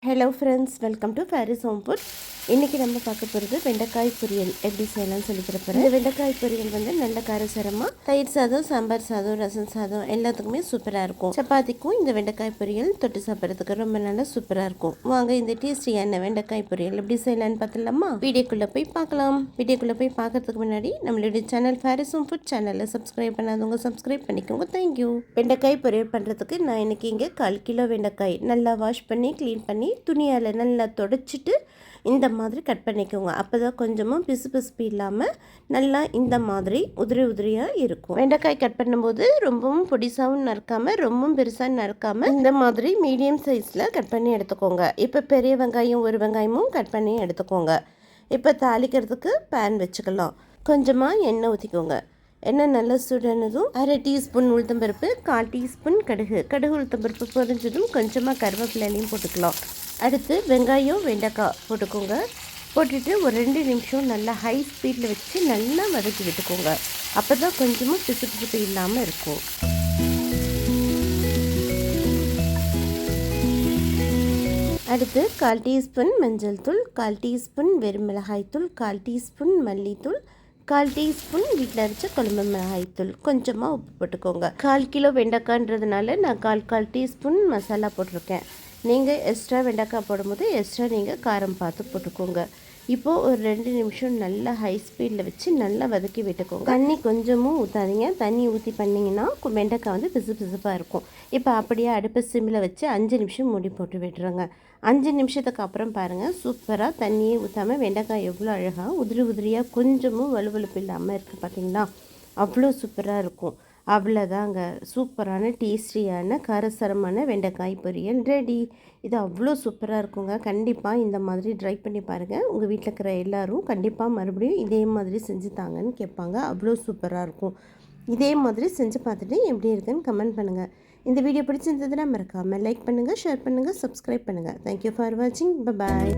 Hello friends, welcome to Faris home food. இன்றைக்கி நம்ம பார்க்க போகிறது வெண்டைக்காய் பொரியல் எப்படி செய்யலாம்னு சொல்லி தரப்போகிறேன். இந்த வெண்டைக்காய் பொரியல் வந்து நல்ல காரசாரமாக தயிர் சாதம், சாம்பார் சாதம், ரசம் சாதம் எல்லாத்துக்குமே சூப்பராக இருக்கும். சப்பாத்திக்கும் இந்த வெண்டைக்காய் பொரியல் தொட்டு சாப்பிட்றதுக்கு ரொம்ப நல்லா சூப்பராக இருக்கும். வாங்க இந்த டேஸ்டியான வெண்டைக்காய் பொரியல் எப்படி செய்யலான்னு பார்த்துலாமா? வீடியோக்குள்ளே போய் பார்க்கலாம். வீடியோக்குள்ளே போய் பார்க்கறதுக்கு முன்னாடி நம்மளுடைய சேனல் ஃபேரிஸ் ஹோம் ஃபுட் சேனலில் சப்ஸ்கிரைப் பண்ணாதவங்க சப்ஸ்கிரைப் பண்ணிக்கோங்க. தேங்க்யூ. வெண்டைக்காய் பொரியல் பண்ணுறதுக்கு நான் இன்றைக்கி இங்கே 1/4 கிலோ வெண்டைக்காய் நல்லா வாஷ் பண்ணி க்ளீன் பண்ணி துணியால் நல்லா தொடச்சிட்டு இந்த மாதிரி கட் பண்ணிக்கோங்க. அப்போ தான் கொஞ்சமும் பிசு இல்லாமல் நல்லா இந்த மாதிரி உதிரியாக இருக்கும். வெண்டைக்காய் கட் பண்ணும்போது ரொம்பவும் பொடிசாகவும் நறுக்காமல் ரொம்பவும் பெருசாக நறுக்காமல் இந்த மாதிரி மீடியம் சைஸில் கட் பண்ணி எடுத்துக்கோங்க. இப்போ பெரிய வெங்காயம் ஒரு வெங்காயமும் கட் பண்ணி எடுத்துக்கோங்க. இப்போ தாளிக்கிறதுக்கு பேன் வச்சுக்கலாம். கொஞ்சமாக எண்ணெய் ஊற்றிக்கோங்க. எண்ணெய் நல்லா சுடனதும் 1/2 டீஸ்பூன் உளுத்தம்பருப்பு, 1/4 டீஸ்பூன் கடுகு உளுத்தம்பருப்பு பொரிஞ்சதும் கொஞ்சமாக கருவேப்பிலையும் போட்டுக்கலாம். அடுத்து வெங்காயம் வெண்டைக்காய் போட்டுக்கோங்க. போட்டுட்டு ஒரு 2 நிமிஷம் நல்லா ஹை ஸ்பீடில் வச்சு நல்லா வதக்கி விட்டுக்கோங்க. அப்போ தான் கொஞ்சமாக பிசு இல்லாமல் இருக்கும். அடுத்து 1/4 டீஸ்பூன் மஞ்சள் தூள், 1/4 டீஸ்பூன் வெறும் மிளகாய் தூள், 1/4 டீஸ்பூன் மல்லித்தூள், 1/4 டீஸ்பூன் வீட்டில் அரைச்ச குழம்பு மிளகாய்த்தூள், கொஞ்சமாக உப்பு போட்டுக்கோங்க. 1/4 கிலோ வெண்டைக்காய்ன்றதுனால நான் 1/4 டீஸ்பூன் மசாலா போட்டிருக்கேன். நீங்கள் எக்ஸ்ட்ரா வெண்டைக்காய் போடும்போது எக்ஸ்ட்ரா நீங்கள் காரம் பார்த்து போட்டுக்கோங்க. இப்போது ஒரு 2 நிமிஷம் நல்லா ஹை ஸ்பீடில் வச்சு நல்லா வதக்கி விட்டுக்கோங்க. தண்ணி கொஞ்சமும் ஊற்றாதீங்க. தண்ணி ஊற்றி பண்ணிங்கன்னா வெண்டைக்காய் வந்து பிசுப்பாக இருக்கும். இப்போ அப்படியே அடுப்பு சிம்மில் வச்சு 5 நிமிஷம் மூடி போட்டு விட்டுருங்க. 5 நிமிஷத்துக்கு அப்புறம் பாருங்கள், சூப்பராக தண்ணியே ஊற்றாமல் வெண்டைக்காய் எவ்வளோ அழகாக உதிரியாக கொஞ்சமும் வலுவலுப்பு இல்லாமல் இருக்குது. பார்த்தீங்களா, அவ்வளோ சூப்பராக இருக்கும். அவ்வளோதாங்க, சூப்பரான டேஸ்டியான காரசாரமான வெண்டைக்காய் பொரியல் ரெடி. இது அவ்வளோ சூப்பராக இருக்குங்க. கண்டிப்பாக இந்த மாதிரி ட்ரை பண்ணி பாருங்கள். உங்கள் வீட்டில் இருக்கிற எல்லோரும் கண்டிப்பாக மறுபடியும் இதே மாதிரி செஞ்சு தாங்கன்னு கேட்பாங்க. அவ்வளோ சூப்பராக இருக்கும். இதே மாதிரி செஞ்சு பார்த்துட்டு எப்படி இருக்குன்னு கமெண்ட் பண்ணுங்கள். இந்த வீடியோ பிடிச்சிருந்ததுன்னா மறக்காமல் லைக் பண்ணுங்கள், ஷேர் பண்ணுங்கள், சப்ஸ்கிரைப் பண்ணுங்கள். தேங்க்யூ ஃபார் வாட்சிங். பாய்.